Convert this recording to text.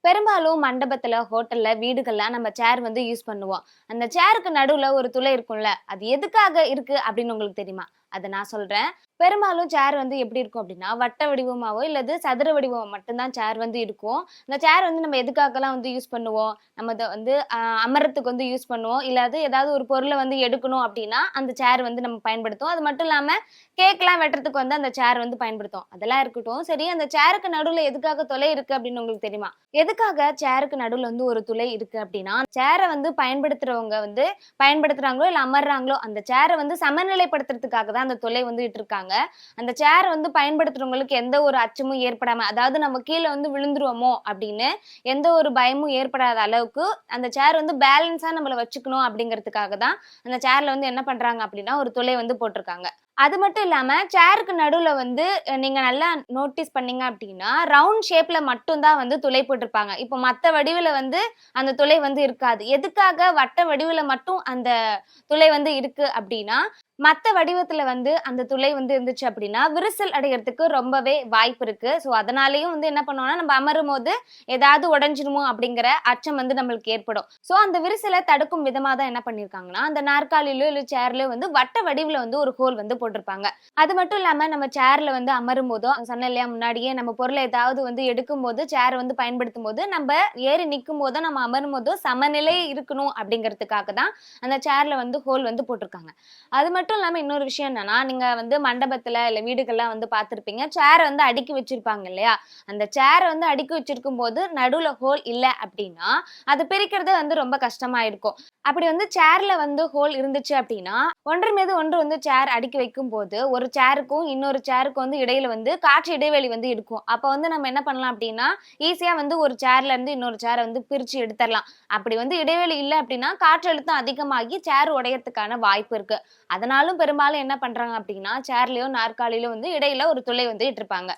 பெரும்பாலும் மண்டபத்துல, ஹோட்டல்ல, வீடுகள்ல நம்ம சேர் வந்து யூஸ் பண்ணுவோம். அந்த சேருக்கு நடுவுல ஒரு துளை இருக்கும்ல, அது எதுக்காக இருக்கு அப்படின்னு உங்களுக்கு தெரியுமா? அத நான் சொல்றேன். பெரும்பாலும் சேர் வந்து எப்படி இருக்கும் அப்படின்னா, வட்ட வடிவமாவோ இல்லது சதுர வடிவமா மட்டும் தான் சேர் வந்து இருக்கும். இந்த சேர் வந்து நம்ம எதுக்காகலாம் வந்து யூஸ் பண்ணுவோம்? நம்ம இத வந்து அமர்றதுக்கு வந்து யூஸ் பண்ணுவோம். இல்லாது ஏதாவது ஒரு பொருள வந்து எடுக்கணும் அப்படின்னா, அந்த சேர் வந்து நம்ம பயன்படுத்துவோம். அது மட்டும் இல்லாம கேக்லாம் வெட்டுறதுக்கு வந்து அந்த சேர் வந்து பயன்படுத்துவோம். அதெல்லாம் இருக்கட்டும். சரி, அந்த சேருக்கு நடுவுல எதுக்காக துளை இருக்கு அப்படின்னு உங்களுக்கு தெரியுமா? எதுக்காக சேருக்கு நடுவுல வந்து ஒரு துளை இருக்கு அப்படின்னா, சேர வந்து பயன்படுத்துறவங்க வந்து பயன்படுத்துறாங்களோ, இல்ல அமர்றாங்களோ, அந்த சேர வந்து சமநிலைப்படுத்துறதுக்காக தான் அந்த துளை வந்து இட்டுருக்காங்க. அந்த சேர வந்து பயன்படுத்துறவங்களுக்கு எந்த ஒரு அச்சமும் ஏற்படாம, அதாவது நம்ம கீழ வந்து விழுந்துருவோமோ அப்படின்னு எந்த ஒரு பயமும் ஏற்படாத அளவுக்கு அந்த சேர் வந்து பேலன்ஸா நம்மள வச்சுக்கணும் அப்படிங்கிறதுக்காக தான் அந்த சேர்ல வந்து என்ன பண்றாங்க அப்படின்னா, ஒரு துளை வந்து போட்டுருக்காங்க. அது மட்டும் இல்லாம, சேருக்கு நடுவுல வந்து நீங்க நல்லா நோட்டீஸ் பண்ணீங்க அப்டின்னா, ரவுண்ட் ஷேப்ல மட்டும் தான் வந்து துளை போட்டிருப்பாங்க. இப்போ மத்த வடிவுல வந்து அந்த துளை வந்து இருக்காது. எதுக்காக வட்ட வடிவுல மட்டும் அந்த துளை வந்து இருக்கு அப்டின்னா, மத்த வடிவத்துல வந்து அந்த துளை வந்து இருந்துச்சு அப்டின்னா, விரிசல் அடையறதுக்கு ரொம்பவே வாய்ப்பு இருக்கு. ஸோ, அதனாலேயும் வந்து என்ன பண்ணுவோம்னா, நம்ம அமரும்போது ஏதாவது உடைஞ்சிருமோ அப்டிங்கிற அச்சம் வந்து நம்மளுக்கு ஏற்படும். ஸோ, அந்த விரிசல தடுக்கும் விதமா தான் என்ன பண்ணியிருக்காங்கன்னா, அந்த நாற்காலிலயோ இல்ல சேர்லயோ வந்து வட்ட வடிவுல வந்து ஒரு ஹோல் வந்து போட்டிருப்பாங்க. அது மட்டும் இல்லாம நம்ம சேர்ல வந்து அமரும்போதோ, சொன்னேன் இல்லையா முன்னாடியே நம்ம பொருள ஏதாவது வந்து எடுக்கும்போது, சேர வந்து பயன்படுத்தும்போது, நம்ப ஏறி நிக்கும்போதோ, நம்ம அமரும்போதோ சமநிலை இருக்கணும் அப்படிங்கிறதுக்காக தான் அந்த சேர்ல வந்து ஹோல் வந்து போட்டிருக்காங்க. அது மட்டும் இல்லாம இன்னொரு விஷயம் என்னன்னா, நீங்க வந்து மண்டபத்துல இல்ல வீடுகள்லாம் வந்து பார்த்திருப்பீங்க. சேர வந்து அடுக்கி வச்சிருப்பாங்க இல்லையா? அந்த சேர வந்து அடுக்கி வச்சிருக்கும்போது நடுவுல ஹோல் இல்ல அப்படின்னா, அது பிரிக்கிறது வந்து ரொம்ப கஷ்டமா இருக்கும். அப்படி வந்து சேர்ல வந்து ஹோல் இருந்துச்சு அப்படின்னா, ஒன்றன் மீது ஒன்று வந்து சேர் அடுக்கி வைக்கும்போது, ஒரு சேருக்கும் இன்னொரு சேருக்கும் வந்து இடையில வந்து காற்று இடைவெளி வந்து இருக்கும். அப்ப வந்து நம்ம என்ன பண்ணலாம் அப்படின்னா, ஈஸியா வந்து ஒரு சேர்ல இருந்து இன்னொரு சேர வந்து பிரிச்சு எடுத்தரலாம். அப்படி வந்து இடைவெளி இல்ல அப்படின்னா, காற்றழுத்தம் அதிகமாகி சேர் உடையறதுக்கான வாய்ப்பு இருக்கு. அதனாலும் பெரும்பாலும் என்ன பண்றாங்க அப்படின்னா, சேர்லயோ, நாற்காலியிலோ வந்து இடையில ஒரு துளை வந்து இட்டிருப்பாங்க.